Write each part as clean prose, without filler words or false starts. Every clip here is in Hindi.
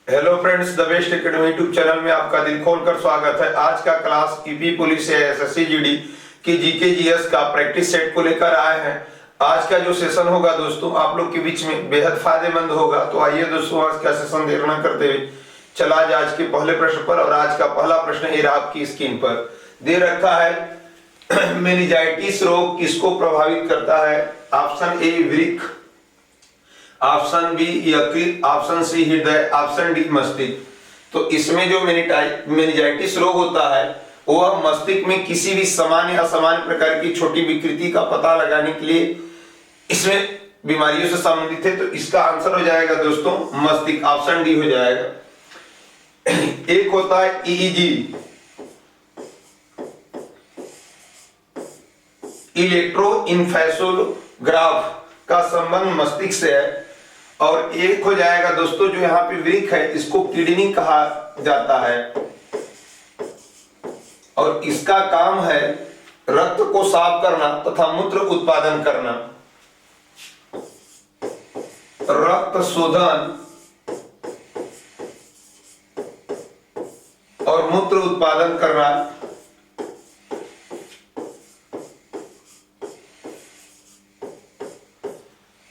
Hello friends, the best academy YouTube channel में आपका दिल खोलकर स्वागत है। आज का क्लास ईपी पुलिस या एसएससी जीडी की जीके जीएस का प्रैक्टिस सेट को लेकर आए हैं। आज का जो सेशन होगा दोस्तों आप लोग के बीच में बेहद फायदेमंद होगा। तो आइए दोस्तों आज का सेशन देर न करते हुए चला आज के पहले प्रश्न पर। और आज का पहला प्रश्न ये आपकी स्क्रीन पर दे रखा है। मेनिंजाइटिस रोग किसको प्रभावित करता है? ऑप्शन ए वृक्क, ऑप्शन बी यकृत, ऑप्शन सी हृदय, ऑप्शन डी मस्तिष्क। तो इसमें जो मेनिंजाइटिस रोग होता है वह मस्तिष्क में किसी भी सामान्य असामान्य प्रकार की छोटी विकृति का पता लगाने के लिए इसमें बीमारियों से संबंधित है। तो इसका आंसर हो जाएगा दोस्तों मस्तिष्क, ऑप्शन डी हो जाएगा। एक होता है ईईजी, इलेक्ट्रोइंफेसोग्राफ का संबंध मस्तिष्क से है। और एक हो जाएगा दोस्तों जो यहाँ पे वृक्क है इसको किडनी कहा जाता है और इसका काम है रक्त को साफ करना तथा मूत्र उत्पादन करना, रक्त शोधन और मूत्र उत्पादन करना।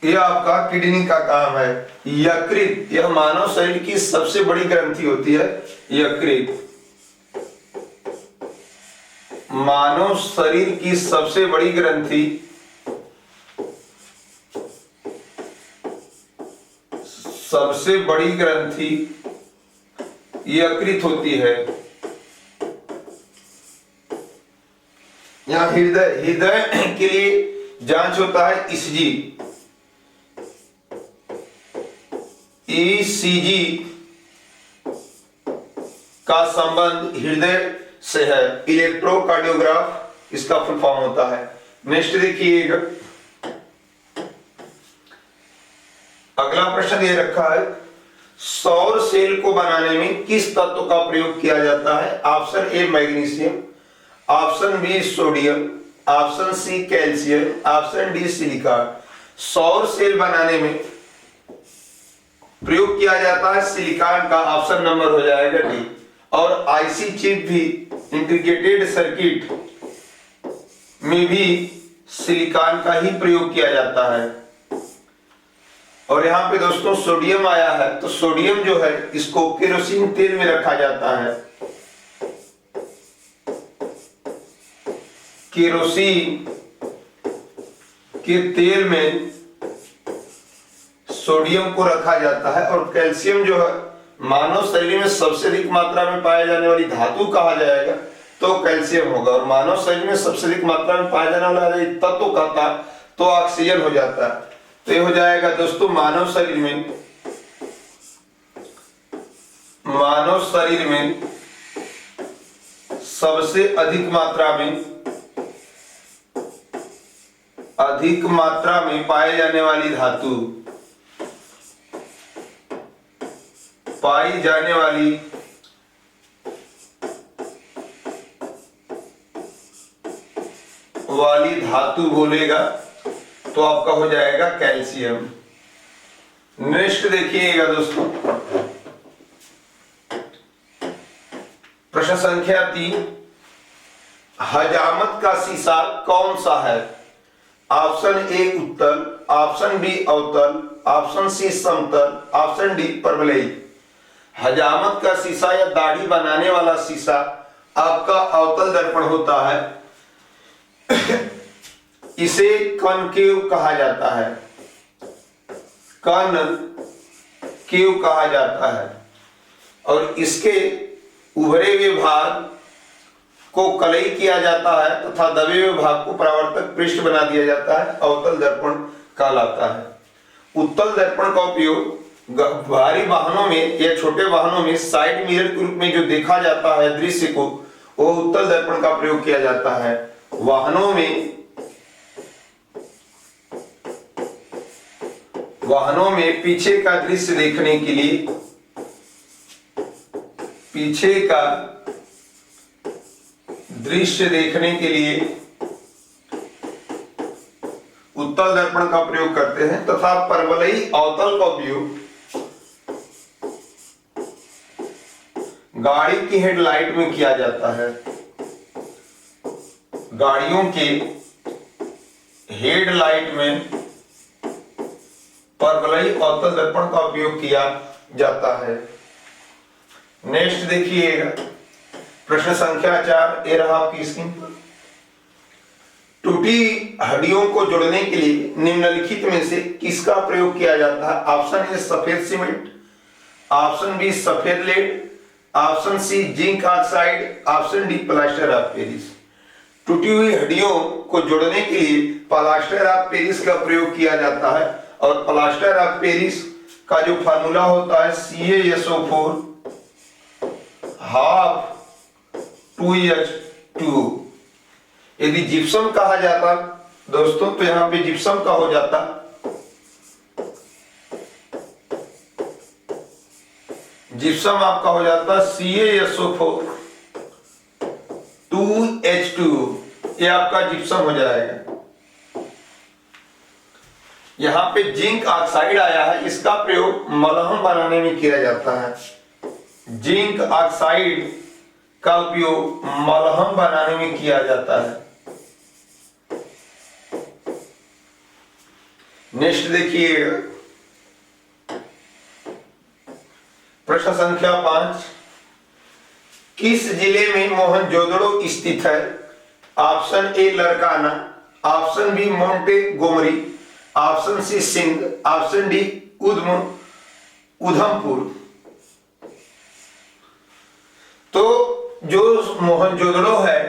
यह आपका किडनी का काम है। यकृत, यह मानव शरीर की सबसे बड़ी ग्रंथि होती है। यकृत मानव शरीर की सबसे बड़ी ग्रंथि, सबसे बड़ी ग्रंथि यकृत होती है। यहां हृदय के लिए जांच होता है ईसीजी, ईसीजी का संबंध हृदय से है। इलेक्ट्रोकार्डियोग्राफ इसका फुल फॉर्म होता है। नेक्स्ट देखिएगा, अगला प्रश्न ये रखा है सौर सेल को बनाने में किस तत्व का प्रयोग किया जाता है? Option A magnesium, option B sodium, option C calcium, option D silica. सौर सेल बनाने में प्रयोग किया जाता है सिलिकॉन का, ऑप्शन नंबर हो जाएगा डी। और आईसी चिप भी, इंटीग्रेटेड सर्किट में भी सिलिकॉन का ही प्रयोग किया जाता है। और यहां पे दोस्तों सोडियम आया है तो सोडियम जो है इसको केरोसिन तेल में रखा जाता है। केरोसिन के तेल में सोडियम को रखा जाता है। और कैल्शियम जो है मानव शरीर में सबसे अधिक मात्रा में पाए जाने वाली धातु कहा जाएगा तो कैल्शियम होगा। और मानव शरीर में सबसे अधिक मात्रा में पाया जाने वाला तत्व कहता तो ऑक्सीजन हो जाता है। तो ये हो जाएगा दोस्तों मानव शरीर में सबसे अधिक मात्रा में पाए जाने वाली धातु, पाई जाने वाली धातु बोलेगा तो आपका हो जाएगा कैल्शियम। नेक्स्ट देखिएगा दोस्तों, प्रश्न संख्या 3, हजामत का शीशा कौन सा है? ऑप्शन ए उत्तल, ऑप्शन बी अवतल, ऑप्शन सी समतल, ऑप्शन डी परवलयी। हजामत का शीशा या दाढ़ी बनाने वाला शीशा आपका अवतल दर्पण होता है। इसे कॉनकेव कहा जाता है, कॉनकेव कहा जाता है। और इसके उभरे हुए भाग को कलई किया जाता है तथा दबे हुए भाग को परावर्तक पृष्ठ बना दिया जाता है, अवतल दर्पण कहलाता है। उत्तल दर्पण का उपयोग भारी वाहनों में या छोटे वाहनों में साइड मिरर के रूप में जो देखा जाता है दृश्य को, वो उत्तल दर्पण का प्रयोग किया जाता है। वाहनों में पीछे का दृश्य देखने के लिए, पीछे का दृश्य देखने के लिए उत्तल दर्पण का प्रयोग करते हैं तथा परवलयी अवतल का उपयोग गाड़ी की हेडलाइट में किया जाता है। गाड़ियों के हेडलाइट में परवलयी अवतल दर्पण का उपयोग किया जाता है। नेक्स्ट देखिएगा, प्रश्न संख्या 4 ये रहा आपकी स्क्रीन पर। टूटी हड्डियों को जोड़ने के लिए निम्नलिखित में से किसका प्रयोग किया जाता है? ऑप्शन ए सफेद सीमेंट, ऑप्शन बी सफेद lead, option C zinc oxide, option D plaster of Paris. टूटी हुई हड्डियों को जोड़ने के लिए प्लास्टर ऑफ पेरिस का प्रयोग किया जाता है और प्लास्टर ऑफ पेरिस का जो फार्मूला होता है CaSO4 हाफ 2H2। यदि जिप्सम कहा जाता दोस्तों तो यहां पे जिप्सम का हो जाता जिप्सम आपका हो जाता CaSO4 2H2, ये आपका जिप्सम हो जाएगा। यहां पे जिंक ऑक्साइड आया है, इसका प्रयोग मलहम बनाने में किया जाता है। जिंक ऑक्साइड का उपयोग मलहम बनाने में किया जाता है। नेक्स्ट देखिएगा, प्रश्न संख्या 5। किस जिले में मोहनजोदड़ो स्थित है? Option A Larkana, option B Montgomery, option C Sindh, option D Udhampur. तो जो मोहनजोदड़ो है,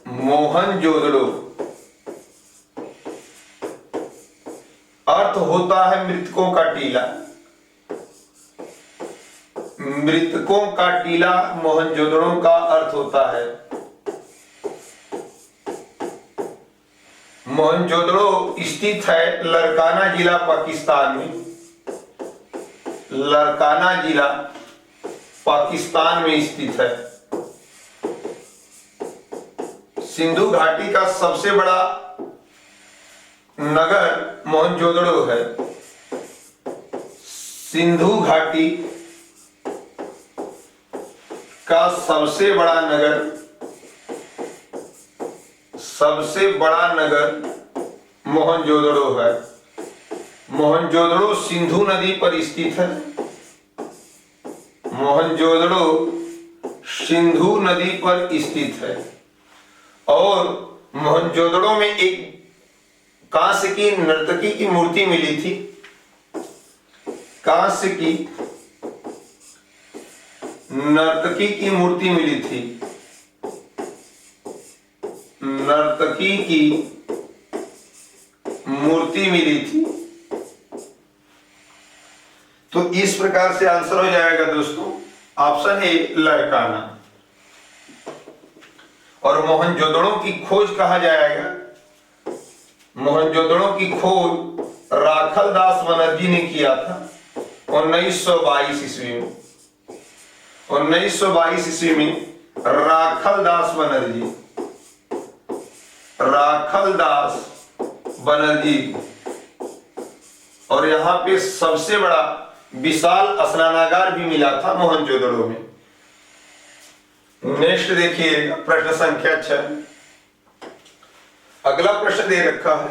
मोहनजोदड़ो अर्थ होता है मृतकों का टीला। मृतकों का टीला मोहनजोदड़ो का अर्थ होता है। मोहनजोदड़ो स्थित है लरकाना जिला पाकिस्तान में। लरकाना जिला पाकिस्तान में स्थित है। सिंधु घाटी का सबसे बड़ा नगर मोहनजोदड़ो है। सिंधु घाटी का सबसे बड़ा नगर मोहनजोदड़ो है। मोहनजोदड़ो सिंधु नदी पर स्थित है। मोहनजोदड़ो सिंधु नदी पर स्थित है और मोहनजोदड़ो में एक कांस्य की नर्तकी की मूर्ति मिली थी। कांस्य की नर्तकी की मूर्ति मिली थी। नर्तकी की मूर्ति मिली थी। तो इस प्रकार से आंसर हो जाएगा दोस्तों ऑप्शन ए लरकाना। और मोहनजोदड़ो की खोज कहा जाएगा। मोहनजोदड़ो की खोज राखल दास बनर्जी ने किया था 1922 ईस्वी में। 1922 ईस्वी में राखल दास बनर्जी। और यहां पे सबसे बड़ा विशाल स्नानागार भी मिला था मोहनजोदड़ो में। नेक्स्ट देखिए प्रश्न संख्या 6। अगला प्रश्न दे रखा है,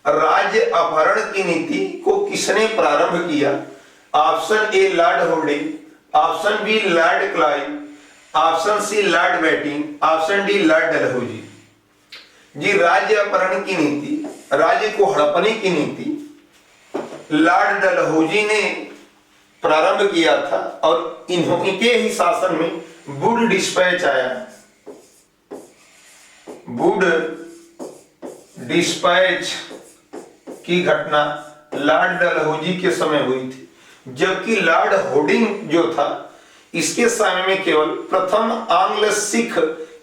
राज्य अपहरण की नीति को किसने प्रारंभ किया? Option A Lord Holding, option B Lord Clive, option C Lord Bentinck, option D Lord Dalhousie. जी राज्य अपहरण की नीति, राज्य को हड़पने की नीति लॉर्ड डलहौजी ने प्रारंभ किया था और इनके ही शासन में वुड डिस्पैच आया। वुड डिस्पैच की घटना लॉर्ड डलहौजी के समय हुई थी, जबकि लॉर्ड होर्डिंग जो था इसके समय में केवल प्रथम आंग्ल सिख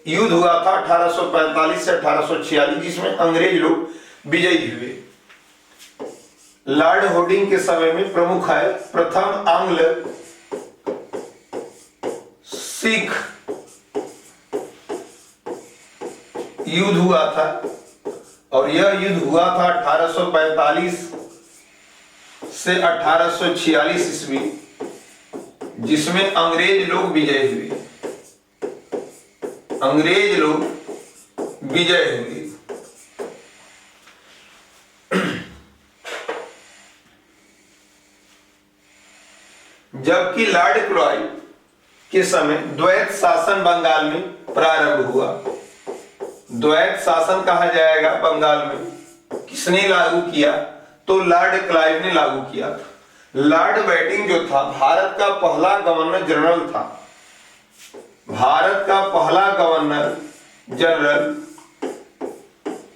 युद्ध हुआ था 1845 से 1846, जिसमें अंग्रेज लोग विजयी हुए। लॉर्ड होर्डिंग के समय में प्रमुख है प्रथम आंग्ल सिख युद्ध हुआ था और यह युद्ध हुआ था 1845 से 1846 ईस्वी जिसमें अंग्रेज लोग विजय हुए, अंग्रेज लोग विजय हुए। जबकि लॉर्ड क्लाइव के समय द्वैत शासन बंगाल में प्रारंभ हुआ। द्वैत शासन कहा जाएगा बंगाल में, किसने लागू किया? तो लॉर्ड क्लाइव ने लागू किया था। लॉर्ड बैटिंग जो था भारत का पहला गवर्नर जनरल था, भारत का पहला गवर्नर जनरल,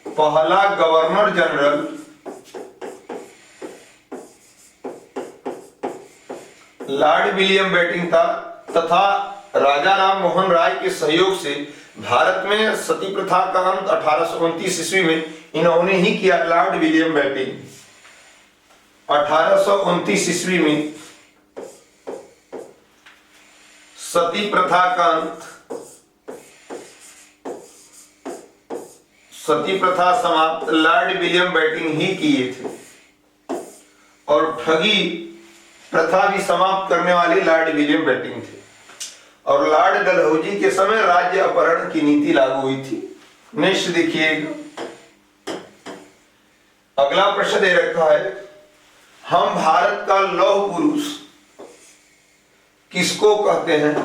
पहला governor general Lord William batting था तथा राजा राम मोहन राय के सहयोग से भारत में सती प्रथा का अंत 1829 ईस्वी में इन्होंने ही किया। लॉर्ड विलियम बैटिंग 1829 ईस्वी में सती प्रथा का अंत, सती प्रथा समाप्त लॉर्ड विलियम बैटिंग ही किए थे और ठगी प्रथा भी समाप्त करने वाले लॉर्ड विलियम बैटिंग थे। और लॉर्ड डलहौजी के समय राज्य अपहरण की नीति लागू हुई थी। नेक्स्ट देखिएगा, अगला प्रश्न दे रखा है, हम भारत का लौह पुरुष किसको कहते हैं?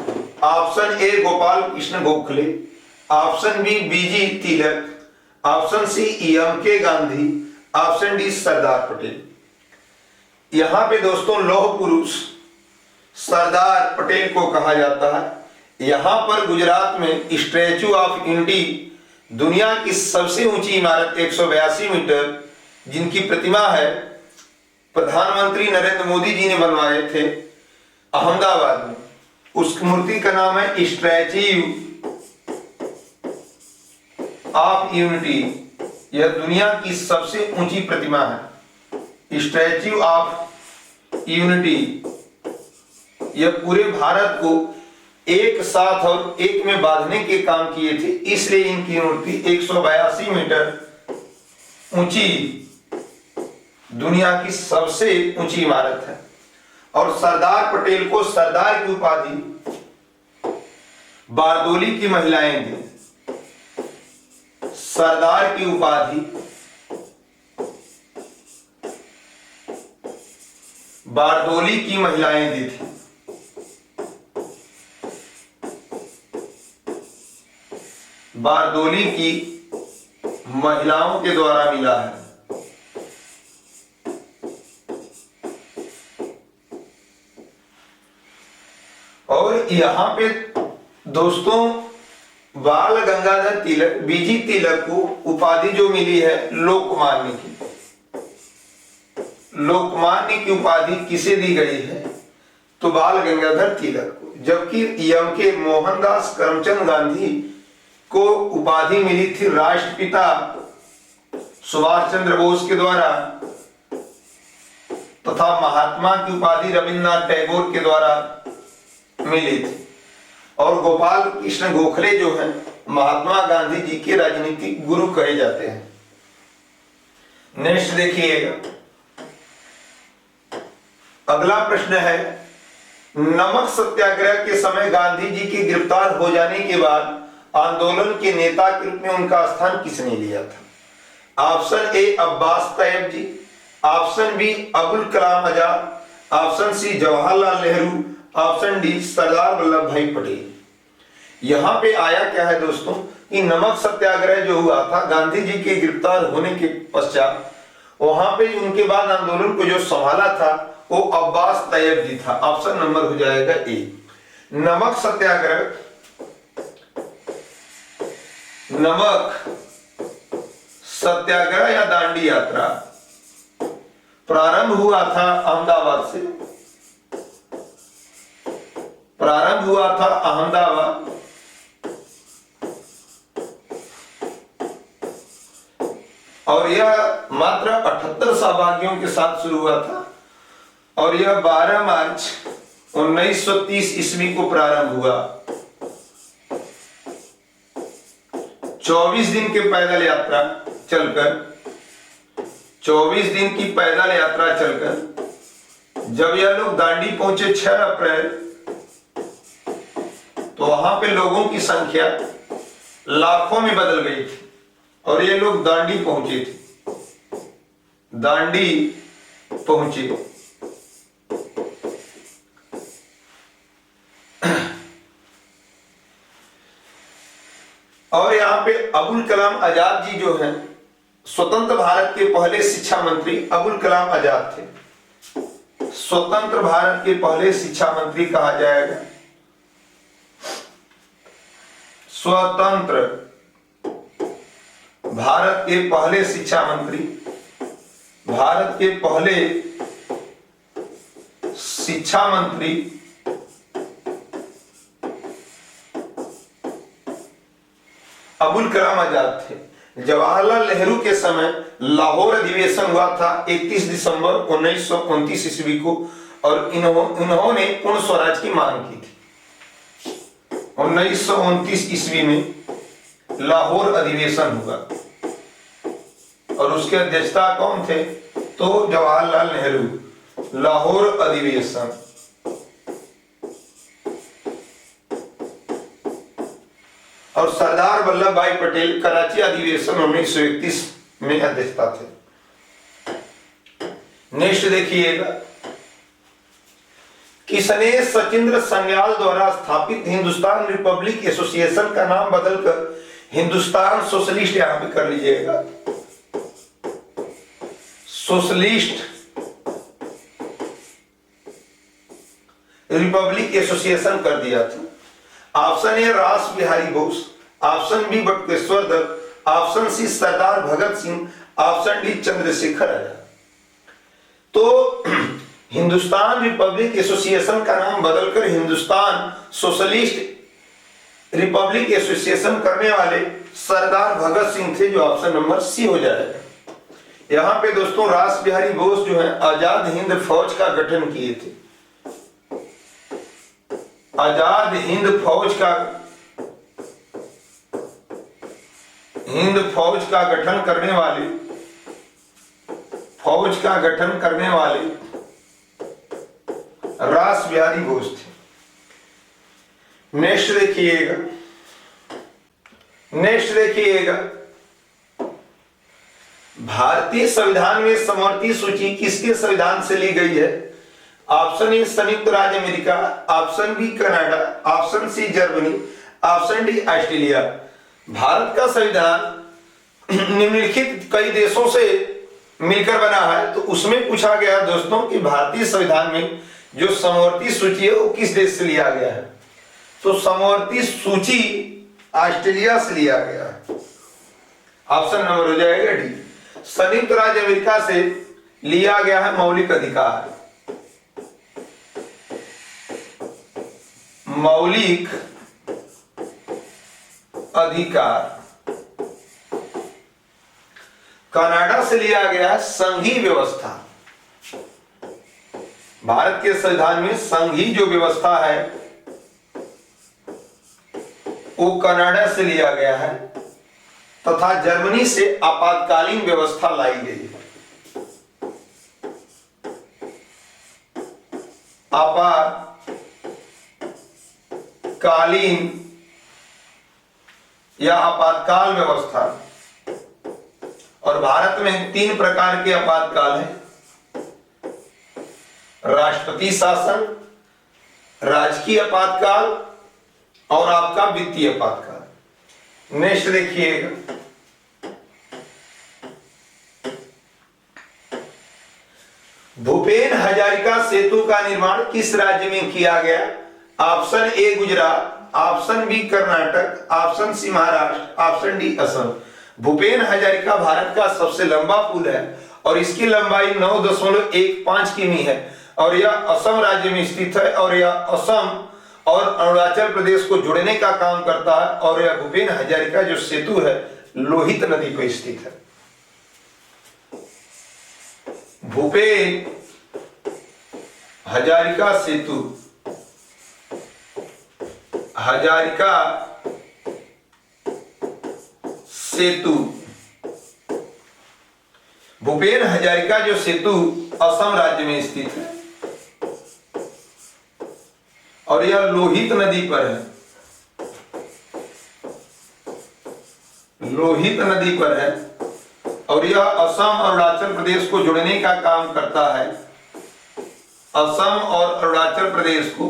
Option A Gopal Krishna Gokhale, option B B G Tilak, option C M K. Gandhi, option D Sardar Patel. यहां पे दोस्तों लौह पुरुष सरदार पटेल को कहा जाता है। यहां पर गुजरात में स्टैचू ऑफ यूनिटी, दुनिया की सबसे ऊंची इमारत 182 मीटर जिनकी प्रतिमा है, प्रधानमंत्री नरेंद्र मोदी जी ने बनवाए थे अहमदाबाद में। उस मूर्ति का नाम है स्टैचू ऑफ यूनिटी। यह दुनिया की सबसे ऊंची प्रतिमा है, स्टैच्यू ऑफ यूनिटी। यह पूरे भारत को एक साथ और एक में बांधने के काम किए थे, इसलिए इनकी मूर्ति 182 मीटर ऊंची, दुनिया की सबसे ऊंची इमारत है। और सरदार पटेल को सरदार की उपाधि बारदोली की महिलाएं दी, सरदार की उपाधि बारदोली की महिलाएं दी थी। बारदोली की महिलाओं के द्वारा मिला है। और यहां पे दोस्तों बाल गंगाधर तिलक, बीजी तिलक को उपाधि जो मिली है लोकमान्य की, लोकमान्य की उपाधि किसे दी गई है? तो बाल गंगाधर तिलक को। जबकि एम.के. मोहनदास करमचंद गांधी को उपाधि मिली थी राष्ट्रपिता सुभाष चंद्र बोस के द्वारा, तथा महात्मा की उपाधि रविन्द्रनाथ टैगोर के द्वारा मिली थी। और गोपाल कृष्ण गोखले जो है महात्मा गांधी जी के राजनीतिक गुरु कहे जाते हैं। नेक्स्ट देखिएगा, अगला प्रश्न है, नमक सत्याग्रह के समय गांधी जी के गिरफ्तार हो जाने के बाद आंदोलन के नेता के रूप में उनका स्थान किसने लिया था? Option A Abbas Tyab ji, option B Abul Kalam Azad, option C Jawaharlal Nehru, option D Sardar Vallabhbhai Patel. यहां पे आया क्या है दोस्तों कि नमक सत्याग्रह जो हुआ था गांधी जी के गिरफ्तार होने के पश्चात, वहां पे उनके बाद आंदोलन को जो संभाला था वो अब्बास तैयब जी था। ऑप्शन नंबर हो जाएगा ए। नमक सत्याग्रह, नमक सत्याग्रह या दांडी यात्रा प्रारंभ हुआ था अहमदाबाद से, प्रारंभ हुआ था अहमदाबाद और यह मात्र 78 सहभागियों के साथ शुरू हुआ था और यह 12 मार्च 1930 ईस्वी को प्रारंभ हुआ। 24 दिन के पैदल यात्रा चलकर, 24 दिन की पैदल यात्रा चलकर जब यह लोग दांडी पहुंचे 6 अप्रैल तो वहां पे लोगों की संख्या लाखों में बदल गई थी और ये लोग दांडी पहुंचे थे, दांडी पहुंचे। और यहाँ पे अबुल कलाम आजाद जी जो हैं, स्वतंत्र भारत के पहले शिक्षा मंत्री अबुल कलाम आजाद थे। स्वतंत्र भारत के पहले शिक्षा मंत्री कहा जाएगा, स्वतंत्र भारत के पहले शिक्षा मंत्री, भारत के पहले शिक्षा मंत्री अबुल कलाम आजाद थे। जवाहरलाल नेहरू के समय लाहौर अधिवेशन हुआ था 31 दिसंबर 1929 ईस्वी को और इन्होंने पूर्ण स्वराज की मांग की थी। 1929 ईस्वी में लाहौर अधिवेशन हुआ और उसके अध्यक्षता कौन थे? तो जवाहरलाल नेहरू। लाहौर अधिवेशन और सरदार वल्लभ भाई पटेल कराची अधिवेशन 1931 में अध्यक्षता थे। नेक्स्ट देखिएगा, किसने सचिंद्र संग्याल द्वारा स्थापित हिंदुस्तान रिपब्लिक एसोसिएशन का नाम बदलकर हिंदुस्तान सोशलिस्ट, यहां पे कर लीजिएगा, सोशलिस्ट रिपब्लिक एसोसिएशन कर दिया था? Option A Ras Bihari Bose, option B Batukeshwar Dutt, option C Sardar Bhagat Singh, option D Chandrashekhar Azad. तो हिंदुस्तान रिपब्लिक एसोसिएशन का नाम बदलकर हिंदुस्तान सोशलिस्ट रिपब्लिक एसोसिएशन करने वाले सरदार भगत सिंह थे, जो ऑप्शन नंबर सी हो जाएगा। यहां पे दोस्तों रास बिहारी बोस जो है आजाद हिंद फौज का गठन किए थे, आजाद हिंद फौज का गठन करने वाले रास बिहारी बोस थे। नेक्स्ट देखिएगा, भारतीय संविधान में समवर्ती सूची किसके संविधान से ली गई है? ऑप्शन ए संयुक्त राज्य अमेरिका, option B Canada, option C Germany, option D Australia. Bharat का संविधान निम्नलिखित कई देशों से मिलकर बना है, तो उसमें पूछा गया दोस्तों कि भारतीय संविधान में जो समवर्ती सूची है वो किस देश से लिया गया है? तो समवर्ती सूची ऑस्ट्रेलिया से लिया गया है। ऑप्शन नंबर हो जाएगा डी, संयुक्त राज्य अमेरिका से लिया गया है मौलिक अधिकार। मौलिक अधिकार कनाडा से लिया गया संघीय व्यवस्था। भारत के संविधान में संघीय जो व्यवस्था है वो कनाडा से लिया गया है तथा जर्मनी से आपातकालीन व्यवस्था लाई गई है। आपातकालीन या आपातकाल व्यवस्था, और भारत में 3 प्रकार के आपातकाल हैं, राष्ट्रपति शासन, राजकीय आपातकाल और आपका वित्तीय आपातकाल। नेक्स्ट देखिएगा, भूपेन हजारिका सेतु का निर्माण किस राज्य में किया गया? Option A Gujarat, option B Karnataka, option C Maharashtra, option D Assam. Bhupen Hazarika Bharat का सबसे लंबा पुल है और इसकी लंबाई 9.15 किमी है और यह असम राज्य में स्थित है और यह असम और अरुणाचल प्रदेश को जोड़ने का काम करता है। और यह भूपेन हजारिका जो सेतु है लोहित नदी पर स्थित है। भूपेन हजारिका सेतु, हजारिका सेतु, भूपेन हजारिका जो सेतु असम राज्य में स्थित है और यह लोहित नदी पर है। लोहित नदी पर है और यह असम और अरुणाचल प्रदेश को जोड़ने का काम करता है। असम और अरुणाचल प्रदेश को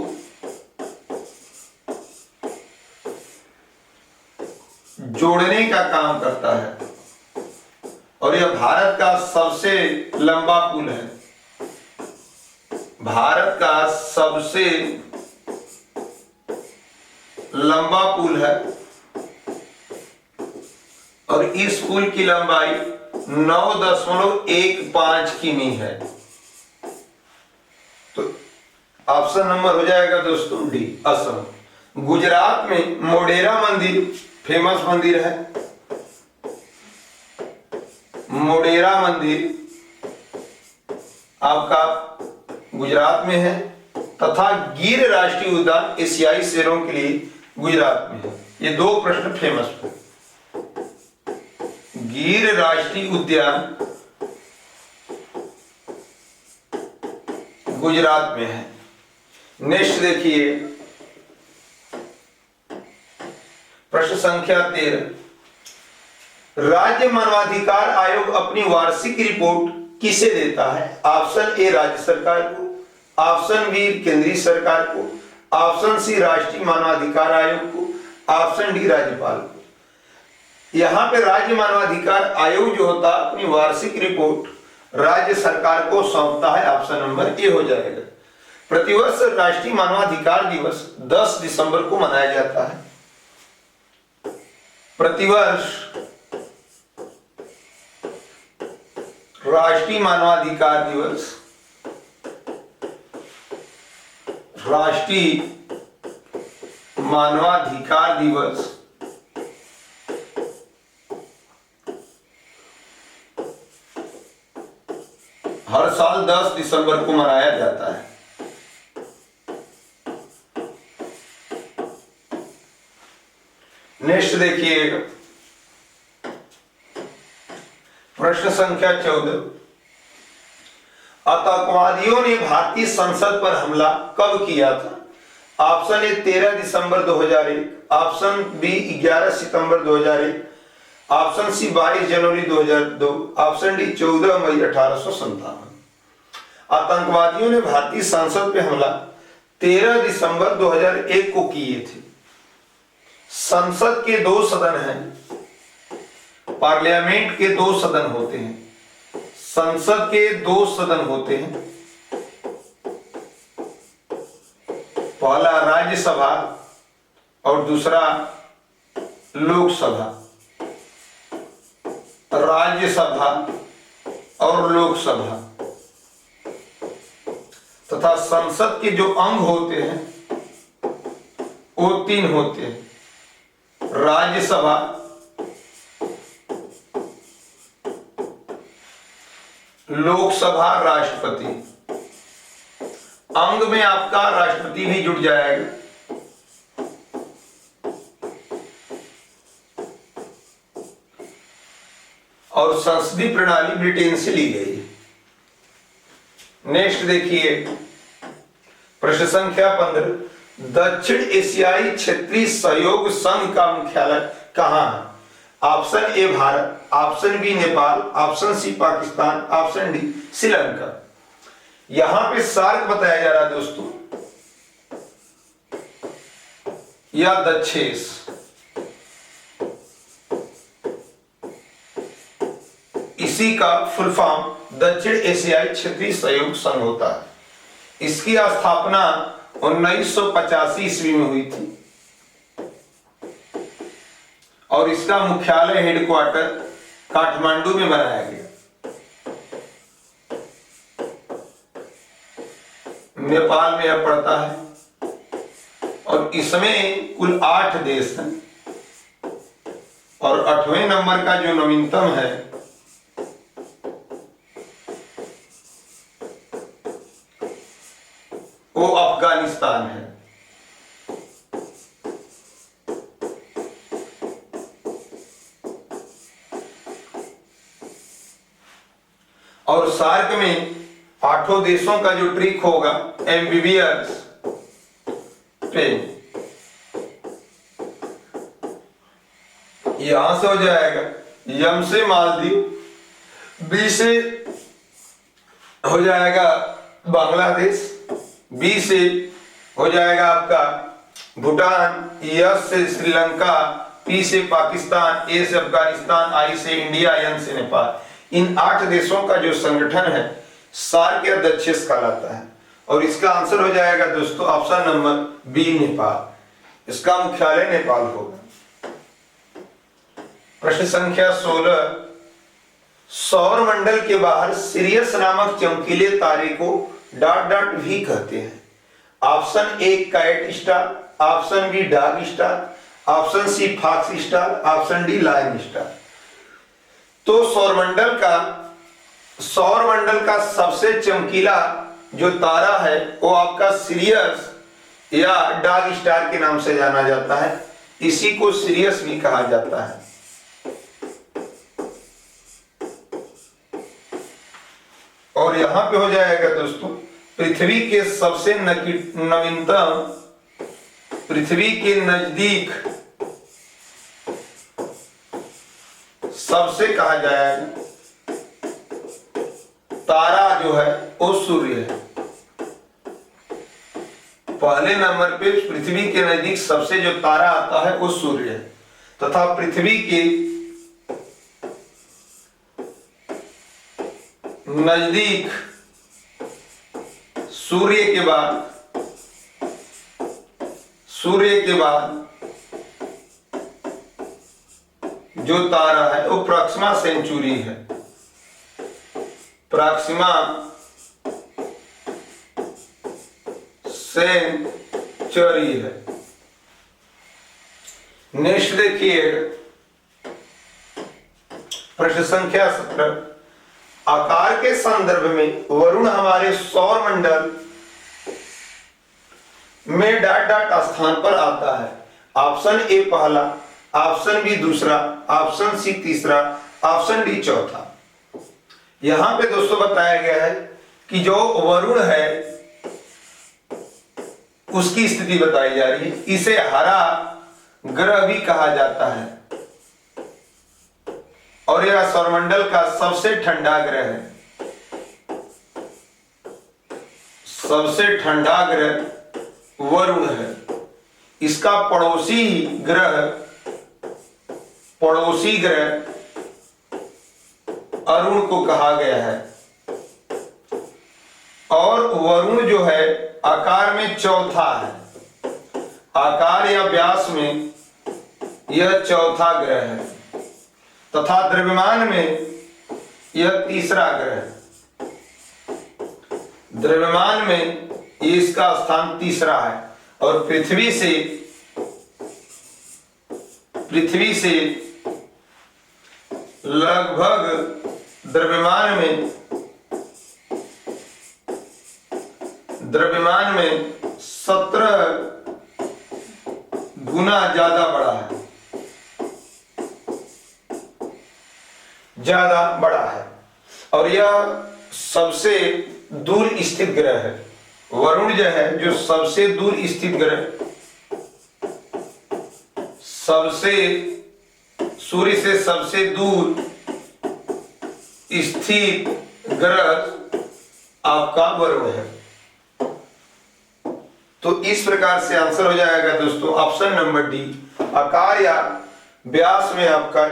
जोड़ने का काम करता है और यह भारत का सबसे लंबा पुल है। भारत का सबसे लंबा पुल है और इस पुल की लंबाई 9.15 किमी है। तो ऑप्शन नंबर हो जाएगा दोस्तों डी, असम। गुजरात में मोढेरा मंदिर फेमस मंदिर है। मोढेरा मंदिर आपका गुजरात में है तथा गिर राष्ट्रीय उद्यान एशियाई शेरों के लिए गुजरात में है। ये दो प्रश्न फेमस है। गिर राष्ट्रीय उद्यान गुजरात में है। नेक्स्ट देखिए प्रश्न संख्या 13। राज्य मानवाधिकार आयोग अपनी वार्षिक रिपोर्ट किसे देता है? ऑप्शन ए राज्य सरकार को, ऑप्शन बी केंद्रीय सरकार को, ऑप्शन सी राष्ट्रीय मानवाधिकार आयोग को, ऑप्शन डी राज्यपाल को। यहां पे राज्य मानवाधिकार आयोग जो होता है अपनी वार्षिक रिपोर्ट राज्य सरकार को सौंपता है। ऑप्शन नंबर ए हो जाएगा। प्रतिवर्ष राष्ट्रीय मानवाधिकार दिवस 10 दिसंबर को मनाया जाता है। प्रतिवर्ष राष्ट्रीय मानवाधिकार दिवस हर साल 10 दिसंबर को मनाया जाता है। नेक्स्ट देखिएगा प्रश्न संख्या 14। आतंकवादियों ने भारतीय संसद पर हमला कब किया था? ऑप्शन ए 13 दिसंबर 2001, ऑप्शन बी 11 सितंबर 2001, ऑप्शन सी 22 जनवरी 2002, ऑप्शन डी 14 मई 1857। आतंकवादियों ने भारतीय संसद पे हमला 13 दिसंबर 2001 को किए थे। संसद के दो सदन हैं, पार्लियामेंट के दो सदन होते हैं। संसद के दो सदन होते हैं, पहला राज्यसभा और दूसरा लोकसभा। राज्यसभा और लोकसभा तथा संसद के जो अंग होते हैं वो 3 होते हैं। राज्यसभा, लोकसभा, राष्ट्रपति। अंग में आपका राष्ट्रपति भी जुड़ जाएगा। और संसदीय प्रणाली ब्रिटेन से ली गई है। नेक्स्ट देखिए प्रश्न संख्या 15। दक्षिण एशियाई क्षेत्रीय सहयोग संघ का मुख्यालय कहां है? Option A Bharat, option B Nepal, option C Pakistan, option D Sri Lanka. यहां पे सार्क बताया जा रहा है दोस्तों, या दक्षेस। इसी का फुल फॉर्म दक्षिण एशियाई क्षेत्रीय सहयोग संघ होता है। इसकी स्थापना 1985 ईस्वी में हुई थी और इसका मुख्यालय हेडक्वार्टर काठमांडू में बनाया गया। नेपाल में यह पड़ता है और इसमें कुल 8 देश हैं और 8वें नंबर का जो नवीनतम है वो अफगानिस्तान है। और सार्क में 8 देशों का जो ट्रिक होगा एम्फीबियस पे, यहां से हो जाएगा यम से मालदीव, बी से हो जाएगा बांग्लादेश, बी से हो जाएगा आपका भूटान, एस से श्रीलंका, पी से पाकिस्तान, ए से अफगानिस्तान, आई से इंडिया, एन से नेपाल। इन 8 देशों का जो संगठन है सार्क के अध्यक्ष कहलाता है। और इसका आंसर हो जाएगा दोस्तों ऑप्शन नंबर बी नेपाल। इसका मुख्यालय नेपाल होगा। प्रश्न संख्या 16, सौर मंडल के बाहर सिरियस नामक चमकीले तारे को ... भी कहते हैं। Option A cat star, option B dog star, option C fox star, option D lion star. तो सौर मंडल का सबसे चमकीला जो तारा है वो आपका सिरियस या डॉग स्टार के नाम से जाना जाता है। इसी को सिरियस भी कहा जाता है। और यहां पे हो जाएगा दोस्तों पृथ्वी के सबसे नवीनतम, पृथ्वी के नजदीक सबसे कहा जाएगा तारा जो है वो सूर्य है। पहले नंबर पे पृथ्वी के नजदीक सबसे जो तारा आता है वो सूर्य है, तथा पृथ्वी के नजदीक सूर्य के बाद जो तारा है वो प्रॉक्सिमा सेंचुरी है। प्रॉक्सिमा सेंचुरी है। नेक्स्ट देखिए प्रश्न संख्या 17, आकार के संदर्भ में वरुण हमारे सौर मंडल में ... स्थान पर आता है। ऑप्शन ए पहला, ऑप्शन बी दूसरा, ऑप्शन सी तीसरा, ऑप्शन डी चौथा। यहां पे दोस्तों बताया गया है कि जो वरुण है उसकी स्थिति बताई जा रही है। इसे हरा ग्रह भी कहा जाता है और यह सौरमंडल का सबसे ठंडा ग्रह है। सबसे ठंडा ग्रह वरुण है। इसका पड़ोसी ग्रह अरुण को कहा गया है। और वरुण जो है आकार में चौथा है। आकार या व्यास में यह चौथा ग्रह है तथा द्रव्यमान में यह तीसरा ग्रह है। द्रव्यमान में इसका स्थान तीसरा है और पृथ्वी से लगभग द्रव्यमान में 17 गुना ज्यादा बड़ा है और यह सबसे दूर स्थित ग्रह है। वरुण जो है जो सबसे दूर स्थित ग्रह, सूर्य से सबसे दूर स्थित ग्रह आपका वरुण है। तो इस प्रकार से आंसर हो जाएगा दोस्तों ऑप्शन नंबर डी। आकार या व्यास में आपका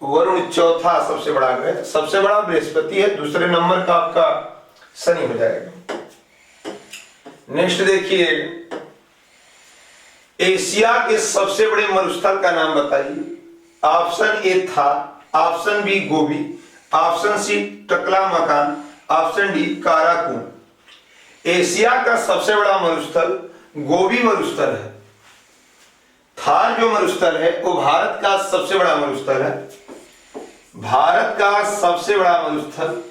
वरुण चौथा सबसे बड़ा ग्रह। सबसे बड़ा बृहस्पति है, दूसरे नंबर का आपका शनि हो जाएगा। नेक्स्ट देखिए, एशिया के सबसे बड़े मरुस्थल का नाम बताइए। ऑप्शन ए था, option B Gobi, option C Taklamakan, option D Karakoram. Asia का सबसे बड़ा मरुस्थल गोबी मरुस्थल है। थार जो मरुस्थल है वो भारत का सबसे बड़ा मरुस्थल है। भारत का सबसे बड़ा मरुस्थल,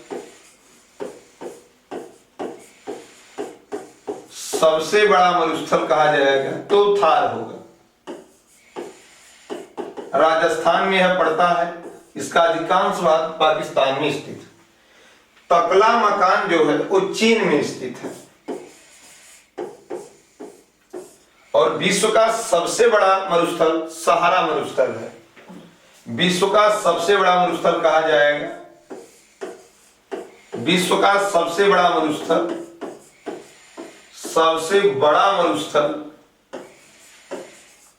सबसे बड़ा मरुस्थल कहा जाएगा तो थार होगा। राजस्थान में यह पड़ता है। इसका अधिकांश भाग पाकिस्तान में स्थित है। टकलामकान जो है वो चीन में स्थित है। और विश्व का सबसे बड़ा मरुस्थल सहारा मरुस्थल है। विश्व का सबसे बड़ा मरुस्थल कहा जाएगा, विश्व का सबसे बड़ा मरुस्थल, सबसे बड़ा मरुस्थल,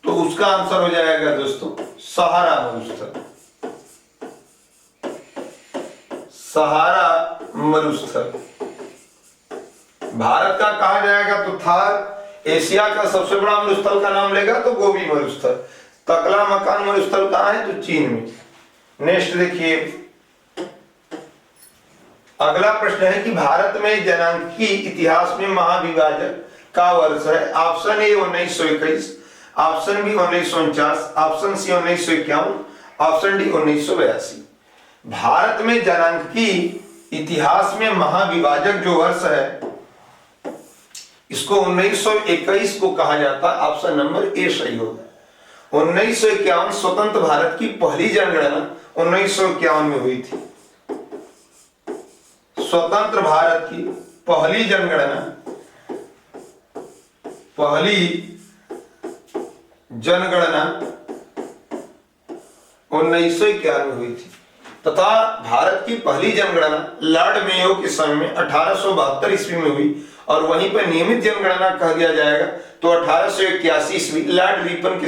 तो उसका आंसर हो जाएगा दोस्तों सहारा मरुस्थल, सहारा मरुस्थल। भारत का कहा जाएगा तो थार, एशिया का सबसे बड़ा मरुस्थल का नाम लेगा तो गोबी मरुस्थल। तकला मकान मरुस्थल कहाँ है तो चीन में। नेक्स्ट देखिए, अगला प्रश्न है कि भारत में जनांकी इतिहास में महाविभाजन का वर्ष है। Option A 1921, option B 1949, option C 1951, option D 1982। Bharat में जनांकी इतिहास में महाविभाजक जो वर्ष है इसको 1921 को कहा जाता है। ऑप्शन नंबर ए सही होगा। 1951 स्वतंत्र भारत की पहली जनगणना 1951 में हुई थी। स्वतंत्र भारत की पहली जनगणना, पहली जनगणना 1951 में हुई थी तथा भारत की पहली जनगणना लॉर्ड मेयो के समय में 1872 ईस्वी में हुई और वहीं पर नियमित जनगणना कह दिया जाएगा तो 1881 ईस्वी लॉर्ड रिपन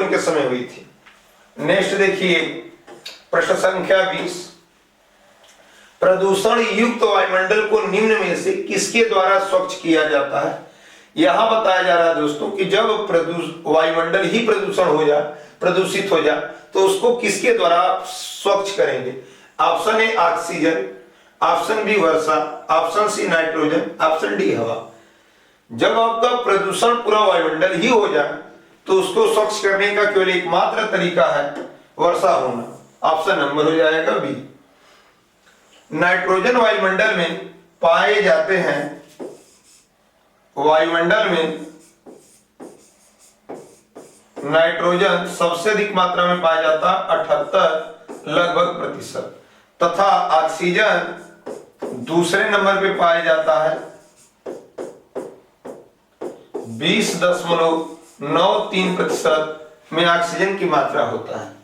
के समय हुई थी। नेक्स्ट देखिए, प्रश्न संख्या 20, प्रदूषण युक्त वायुमंडल को निम्न में से किसके द्वारा स्वच्छ किया जाता है। यहां बताया जा रहा है दोस्तों कि जब वायुमंडल ही प्रदूषित हो जाए तो उसको किसके द्वारा स्वच्छ करेंगे। Option A oxygen, option B वर्षा, option C nitrogen, option D हवा। जब आपका प्रदूषण पूरा वायुमंडल ही हो जाए तो उसको स्वच्छ करने का केवल एकमात्र तरीका है वर्षा होना। ऑप्शन नंबर हो जाएगा बी। नाइट्रोजन वायुमंडल में पाए जाते हैं, वायुमंडल में नाइट्रोजन सबसे अधिक मात्रा में पाया जाता है 78 लगभग प्रतिशत तथा ऑक्सीजन दूसरे नंबर पे पाया जाता है 20.93% में ऑक्सीजन की मात्रा होता है।